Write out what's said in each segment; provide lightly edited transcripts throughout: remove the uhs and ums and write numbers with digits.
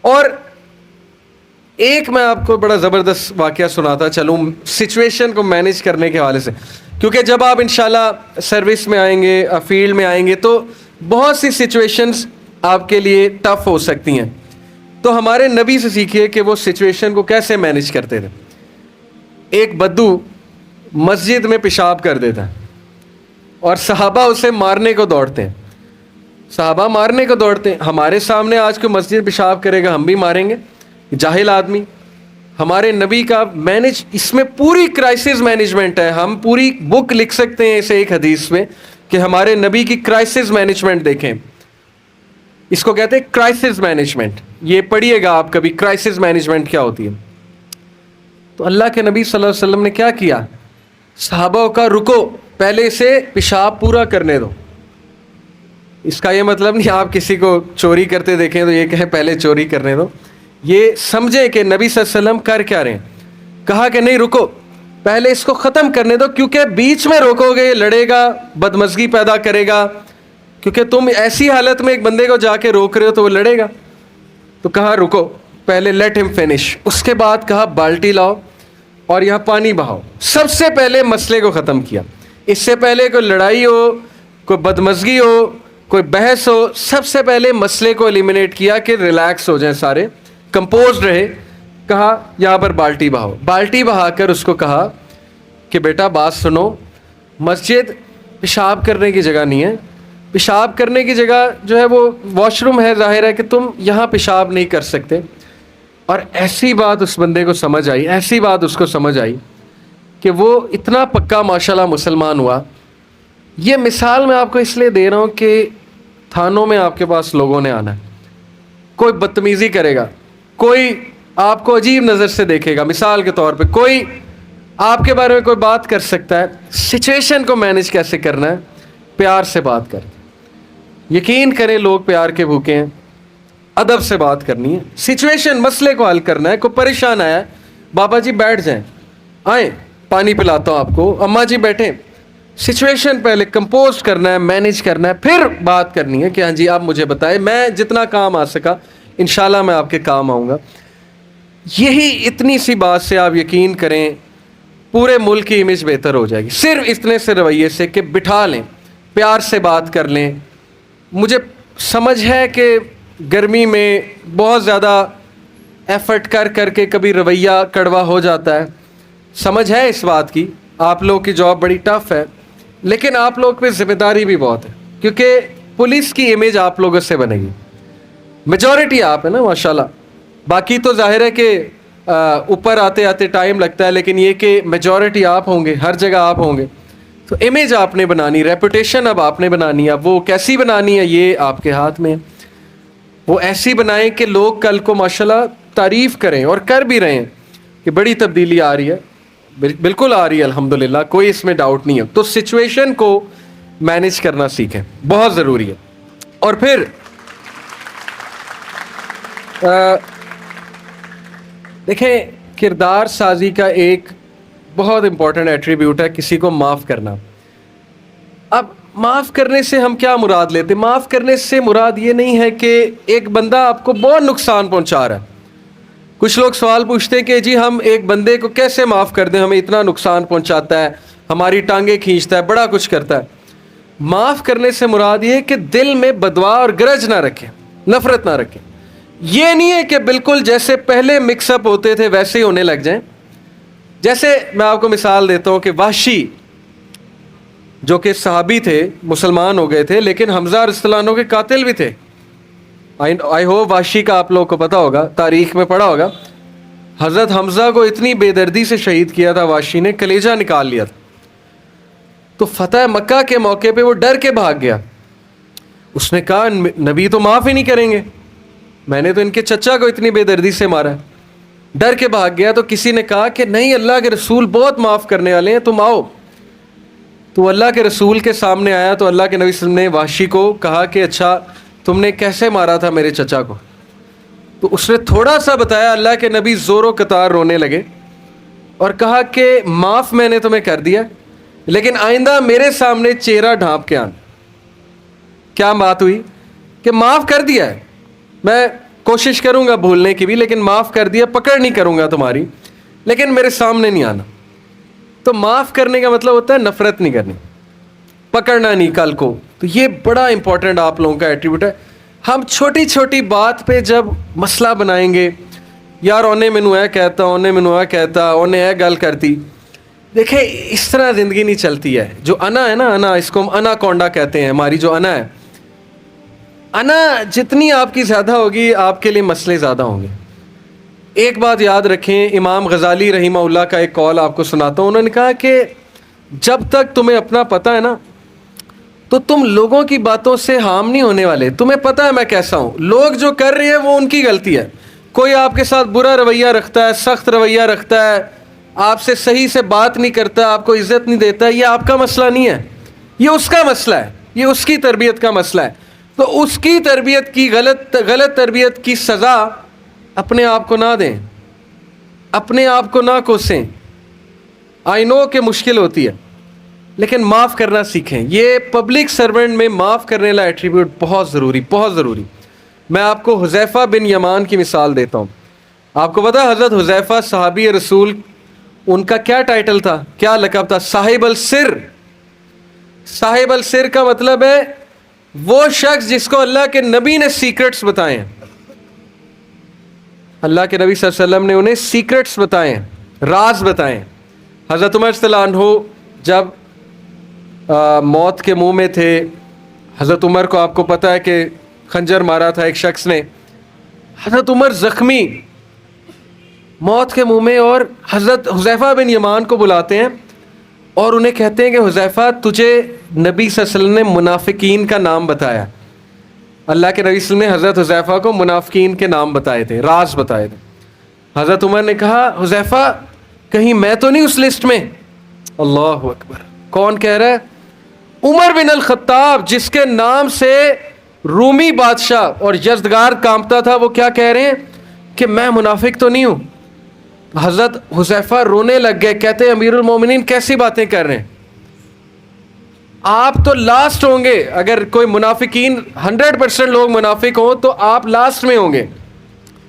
اور ایک میں آپ کو بڑا زبردست واقعہ سناتا چلوں سچویشن کو مینیج کرنے کے حوالے سے، کیونکہ جب آپ انشاءاللہ سروس میں آئیں گے، فیلڈ میں آئیں گے، تو بہت سی سچویشنز آپ کے لیے ٹف ہو سکتی ہیں. تو ہمارے نبی سے سیکھیے کہ وہ سچویشن کو کیسے مینیج کرتے تھے. ایک بدو مسجد میں پیشاب کر دیتا ہے اور صحابہ اسے مارنے کو دوڑتے ہیں. صحابہ مارنے کو دوڑتے ہیں. ہمارے سامنے آج کوئی مسجد پیشاب کرے گا ہم بھی ماریں گے، جاہل آدمی. ہمارے نبی کا اس میں پوری کرائسس مینجمنٹ ہے. ہم پوری بک لکھ سکتے ہیں اسے ایک حدیث میں کہ ہمارے نبی کی کرائسس مینجمنٹ دیکھیں. اس کو کہتے ہیں کرائسس مینجمنٹ. یہ پڑھیے گا آپ کبھی کرائسس مینجمنٹ کیا ہوتی ہے. تو اللہ کے نبی صلی اللہ علیہ وسلم نے کیا کیا؟ صحابہ کا رکو، پہلے سے پیشاب پورا کرنے دو. اس کا یہ مطلب نہیں آپ کسی کو چوری کرتے دیکھیں تو یہ کہیں پہلے چوری کرنے دو. یہ سمجھیں کہ نبی صلی اللہ علیہ وسلم کر کیا رہے ہیں. کہا کہ نہیں رکو، پہلے اس کو ختم کرنے دو، کیونکہ بیچ میں روکو گے لڑے گا، بدمزگی پیدا کرے گا. کیونکہ تم ایسی حالت میں ایک بندے کو جا کے روک رہے ہو تو وہ لڑے گا. تو کہا رکو، پہلے لیٹ ہم فنش. اس کے بعد کہا بالٹی لاؤ اور یہاں پانی بہاؤ. سب سے پہلے مسئلے کو ختم کیا. اس سے پہلے کوئی لڑائی ہو، کوئی بدمزگی ہو، کوئی بحث ہو، سب سے پہلے مسئلے کو ایلیمنیٹ کیا کہ ریلیکس ہو جائیں سارے، کمپوزڈ رہے. کہا یہاں پر بالٹی بہاؤ. بالٹی بہا کر اس کو کہا کہ بیٹا بات سنو، مسجد پیشاب کرنے کی جگہ نہیں ہے. پیشاب کرنے کی جگہ جو ہے وہ واش روم ہے. ظاہر ہے کہ تم یہاں پیشاب نہیں کر سکتے. اور ایسی بات اس بندے کو سمجھ آئی، ایسی بات اس کو سمجھ آئی کہ وہ اتنا پکا ماشاءاللہ مسلمان ہوا. یہ مثال میں آپ کو اس لیے دے رہا ہوں کہ تھانوں میں آپ کے پاس لوگوں نے آنا ہے. کوئی بدتمیزی کرے گا، کوئی آپ کو عجیب نظر سے دیکھے گا. مثال کے طور پہ کوئی آپ کے بارے میں کوئی بات کر سکتا ہے. سچویشن کو مینیج کیسے کرنا ہے؟ پیار سے بات کر کے. یقین کریں لوگ پیار کے بھوکے ہیں. ادب سے بات کرنی ہے. سچویشن مسئلے کو حل کرنا ہے. کوئی پریشان آیا ہے، بابا جی بیٹھ جائیں، آئیں پانی پلاتا ہوں آپ کو، اماں جی بیٹھیں. سچویشن پہلے کمپوز کرنا ہے، مینیج کرنا ہے، پھر بات کرنی ہے کہ ہاں جی آپ مجھے بتائیں، میں جتنا کام آ سکا انشاءاللہ میں آپ کے کام آؤں گا. یہی اتنی سی بات سے آپ یقین کریں پورے ملک کی امیج بہتر ہو جائے گی. صرف اتنے سے رویے سے کہ بٹھا لیں، پیار سے بات کر لیں. مجھے سمجھ ہے کہ گرمی میں بہت زیادہ ایفرٹ کر کر کے کبھی رویہ کڑوا ہو جاتا ہے. سمجھ ہے اس بات کی، آپ لوگ کی جاب بڑی ٹف ہے، لیکن آپ لوگ پہ ذمہ داری بھی بہت ہے، کیونکہ پولیس کی امیج آپ لوگوں سے بنے گی. میجورٹی آپ ہے نا ماشاءاللہ. باقی تو ظاہر ہے کہ اوپر آتے آتے ٹائم لگتا ہے، لیکن یہ کہ میجورٹی آپ ہوں گے، ہر جگہ آپ ہوں گے. تو امیج آپ نے بنانی، ریپوٹیشن اب آپ نے بنانی ہے. اب وہ کیسی بنانی ہے یہ آپ کے ہاتھ میں ہے. وہ ایسی بنائیں کہ لوگ کل کو ماشاءاللہ تعریف کریں، اور کر بھی رہے ہیں کہ بڑی تبدیلی آ رہی ہے. بالکل آ رہی ہے الحمدللہ، کوئی اس میں ڈاؤٹ نہیں ہے. تو سچویشن کو مینیج کرنا سیکھیں، بہت ضروری ہے. اور پھر دیکھیں کردار سازی کا ایک بہت امپورٹنٹ ایٹریبیوٹ ہے کسی کو معاف کرنا. اب معاف کرنے سے ہم کیا مراد لیتے؟ معاف کرنے سے مراد یہ نہیں ہے کہ ایک بندہ آپ کو بہت نقصان پہنچا رہا ہے. کچھ لوگ سوال پوچھتے ہیں کہ جی ہم ایک بندے کو کیسے معاف کر دیں، ہمیں اتنا نقصان پہنچاتا ہے، ہماری ٹانگیں کھینچتا ہے، بڑا کچھ کرتا ہے. معاف کرنے سے مراد یہ ہے کہ دل میں بدوا اور گرج نہ رکھیں، نفرت نہ رکھیں. یہ نہیں ہے کہ بالکل جیسے پہلے مکس اپ ہوتے تھے ویسے ہی ہونے لگ جائیں. جیسے میں آپ کو مثال دیتا ہوں کہ وحشی جو کہ صحابی تھے، مسلمان ہو گئے تھے، لیکن حمزہ رضی اللہ عنہ کے قاتل بھی تھے. آئی ہوپ وحشی کا آپ لوگوں کو پتا ہوگا، تاریخ میں پڑھا ہوگا. حضرت حمزہ کو اتنی بے دردی سے شہید کیا تھا وحشی نے، کلیجہ نکال لیا تھا. تو فتح مکہ کے موقع پہ وہ ڈر کے بھاگ گیا. اس نے کہا نبی تو معاف ہی نہیں کریں گے، میں نے تو ان کے چچا کو اتنی بے دردی سے مارا ہے. ڈر کے بھاگ گیا. تو کسی نے کہا کہ نہیں، اللہ کے رسول بہت معاف کرنے والے ہیں، تم آؤ. تو اللہ کے رسول کے سامنے آیا تو اللہ کے نبی صلی اللہ علیہ وسلم نے وحشی کو کہا کہ اچھا تم نے کیسے مارا تھا میرے چچا کو؟ تو اس نے تھوڑا سا بتایا. اللہ کے نبی زور و قطار رونے لگے اور کہا کہ معاف میں نے تمہیں کر دیا، لیکن آئندہ میرے سامنے چہرہ ڈھانپ کے آنا. کیا بات ہوئی کہ معاف کر دیا ہے، میں کوشش کروں گا بھولنے کی بھی, لیکن معاف کر دیا, پکڑ نہیں کروں گا تمہاری, لیکن میرے سامنے نہیں آنا. تو معاف کرنے کا مطلب ہوتا ہے نفرت نہیں کرنی, پکڑنا نہیں کل کو. تو یہ بڑا امپورٹنٹ آپ لوگوں کا ایٹریبیوٹ ہے. ہم چھوٹی چھوٹی بات پہ جب مسئلہ بنائیں گے, یار انہیں مینوں اے کہتا, انہیں مینوں اے کہتا, انہیں اے گل کرتی, دیکھیں اس طرح زندگی نہیں چلتی ہے. جو انا ہے نا, انا, اس کو ہم انا کونڈا کہتے ہیں, ہماری جو انا ہے, انا جتنی آپ کی زیادہ ہوگی آپ کے لیے مسئلے زیادہ ہوں گے. ایک بات یاد رکھیں, امام غزالی رحمہ اللہ کا ایک قول آپ کو سناتا ہوں. انہوں نے کہا کہ جب تک تمہیں اپنا پتہ ہے نا, تو تم لوگوں کی باتوں سے ہارم نہیں ہونے والے. تمہیں پتہ ہے میں کیسا ہوں, لوگ جو کر رہے ہیں وہ ان کی غلطی ہے. کوئی آپ کے ساتھ برا رویہ رکھتا ہے, سخت رویہ رکھتا ہے, آپ سے صحیح سے بات نہیں کرتا, آپ کو عزت نہیں دیتا, یہ آپ کا مسئلہ نہیں ہے, یہ اس کا مسئلہ ہے, یہ اس کی تربیت کا مسئلہ ہے. تو اس کی تربیت کی غلط تربیت کی سزا اپنے آپ کو نہ دیں, اپنے آپ کو نہ کوسیں. آئی نو کہ مشکل ہوتی ہے, لیکن معاف کرنا سیکھیں. یہ پبلک سرونٹ میں معاف کرنے والا ایٹریبیوٹ بہت ضروری, بہت ضروری. میں آپ کو حذیفہ بن یمان کی مثال دیتا ہوں. آپ کو پتا حضرت حذیفہ صحابی رسول, ان کا کیا ٹائٹل تھا, کیا لقب تھا؟ صاحب السر. صاحب السر کا مطلب ہے وہ شخص جس کو اللہ کے نبی نے سیکرٹس بتائے ہیں. اللہ کے نبی صلی اللہ علیہ وسلم نے انہیں سیکرٹس بتائے ہیں, راز بتائے ہیں. حضرت عمر رضی اللہ عنہ جب موت کے منہ میں تھے, حضرت عمر کو آپ کو پتہ ہے کہ خنجر مارا تھا ایک شخص نے. حضرت عمر زخمی موت کے منہ میں, اور حضرت حذیفہ بن یمان کو بلاتے ہیں اور انہیں کہتے ہیں کہ حذیفہ تجھے نبی صلی اللہ علیہ وسلم نے منافقین کا نام بتایا. اللہ کے نبی صلی اللہ علیہ وسلم نے حضرت حذیفہ کو منافقین کے نام بتائے تھے, راز بتائے تھے. حضرت عمر نے کہا حذیفہ کہیں میں تو نہیں اس لسٹ میں؟ اللہ اکبر. کون کہہ رہا ہے؟ عمر بن الخطاب, جس کے نام سے رومی بادشاہ اور یزدگار کانپتا تھا, وہ کیا کہہ رہے ہیں کہ میں منافق تو نہیں ہوں. حضرت حذیفہ رونے لگ گئے, کہتے ہیں امیر المومنین کیسی باتیں کر رہے ہیں, آپ تو لاسٹ ہوں گے. اگر کوئی منافقین 100% لوگ منافق ہوں تو آپ لاسٹ میں ہوں گے,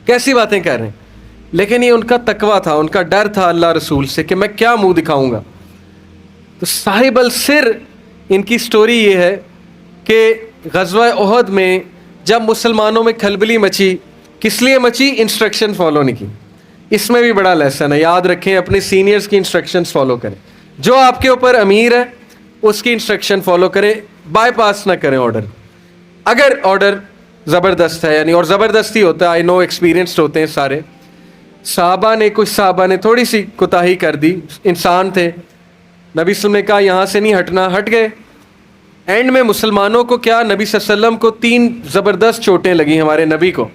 کیسی باتیں کر رہے ہیں. لیکن یہ ان کا تقویٰ تھا, ان کا ڈر تھا اللہ رسول سے کہ میں کیا منہ دکھاؤں گا. تو صاحب السر ان کی سٹوری یہ ہے کہ غزوہ احد میں جب مسلمانوں میں کھلبلی مچی, کس لیے مچی؟ انسٹرکشن فالو نہیں کی. اس میں بھی بڑا لیسن ہے, یاد رکھیں اپنے سینئرز کی انسٹرکشنز فالو کریں. جو آپ کے اوپر امیر ہے اس کی انسٹرکشن فالو کریں, بائی پاس نہ کریں آرڈر. اگر آرڈر زبردست ہے یعنی, اور زبردستی ہوتا ہے, آئی نو ایکسپیرینسڈ ہوتے ہیں سارے. کچھ صحابہ نے تھوڑی سی کوتاہی کر دی, انسان تھے. نبی صلی اللہ علیہ وسلم نے کہا یہاں سے نہیں ہٹنا, ہٹ گئے. اینڈ میں مسلمانوں کو کیا, نبی صلی اللہ علیہ وسلم کو 3 زبردست چوٹیں لگیں ہمارے نبی کو.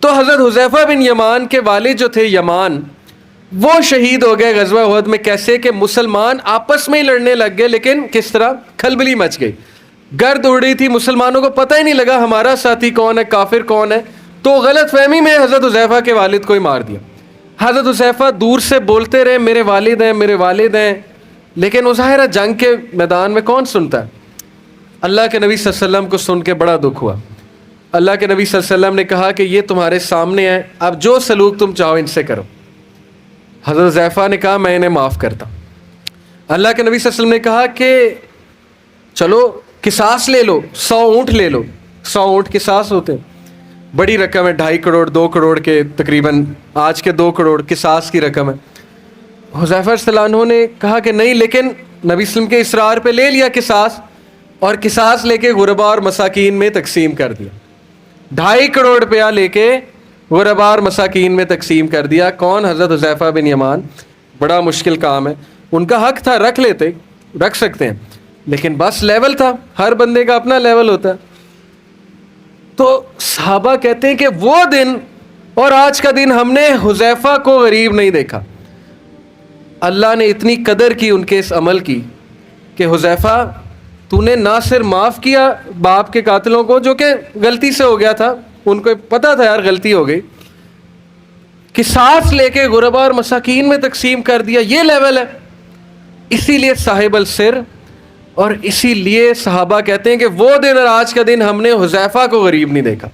تو حضرت حذیفہ بن یمان کے والد جو تھے یمان, وہ شہید ہو گئے غزوہ احد میں. کیسے کہ مسلمان آپس میں ہی لڑنے لگ گئے, لیکن کس طرح؟ کھلبلی مچ گئی, گرد اڑ رہی تھی, مسلمانوں کو پتہ ہی نہیں لگا ہمارا ساتھی کون ہے, کافر کون ہے. تو غلط فہمی میں حضرت حذیفہ کے والد کو ہی مار دیا. حضرت حذیفہ دور سے بولتے رہے میرے والد ہیں, میرے والد ہیں, لیکن وہ ظاہر ہے جنگ کے میدان میں کون سنتا ہے. اللہ کے نبی صلی اللہ علیہ وسلم کو سن کے بڑا دکھ ہوا. اللہ کے نبی صلی اللہ علیہ وسلم نے کہا کہ یہ تمہارے سامنے ہے, اب جو سلوک تم چاہو ان سے کرو. حضرت حذیفہ نے کہا میں انہیں معاف کرتا. اللہ کے نبی صلی اللہ علیہ وسلم نے کہا کہ چلو قصاص لے لو, 100 اونٹ لے لو. 100 اونٹ قصاص ہوتے ہیں, بڑی رقم ہے, 2.5 کروڑ 2 کروڑ کے تقریباً, آج کے 2 کروڑ قصاص کی رقم ہے. حذیفہ رضی اللہ عنہ نے کہا کہ نہیں, لیکن نبی صلی اللہ علیہ وسلم کے اصرار پہ لے لیا قصاص, اور قصاص لے کے غربا اور مساکین میں تقسیم کر دیا. 2.5 کروڑ روپیہ لے کے غربا اور مساکین میں تقسیم کر دیا. کون؟ حضرت حذیفہ بن یمان. بڑا مشکل کام ہے, ان کا حق تھا, رکھ لیتے, رکھ سکتے ہیں, لیکن بس لیول تھا, ہر بندے کا اپنا لیول ہوتا ہے. تو صحابہ کہتے ہیں کہ وہ دن اور آج کا دن ہم نے حذیفہ کو غریب نہیں دیکھا. اللہ نے اتنی قدر کی ان کے اس عمل کی کہ حذیفہ تو نے نہ صرف معاف کیا باپ کے قاتلوں کو, جو کہ غلطی سے ہو گیا تھا, ان کو پتہ تھا یار غلطی ہو گئی, قصاص لے کے غربا اور مساکین میں تقسیم کر دیا. یہ لیول ہے. اسی لیے صاحب السر, اور اسی لیے صحابہ کہتے ہیں کہ وہ دن اور آج کا دن ہم نے حذیفہ کو غریب نہیں دیکھا.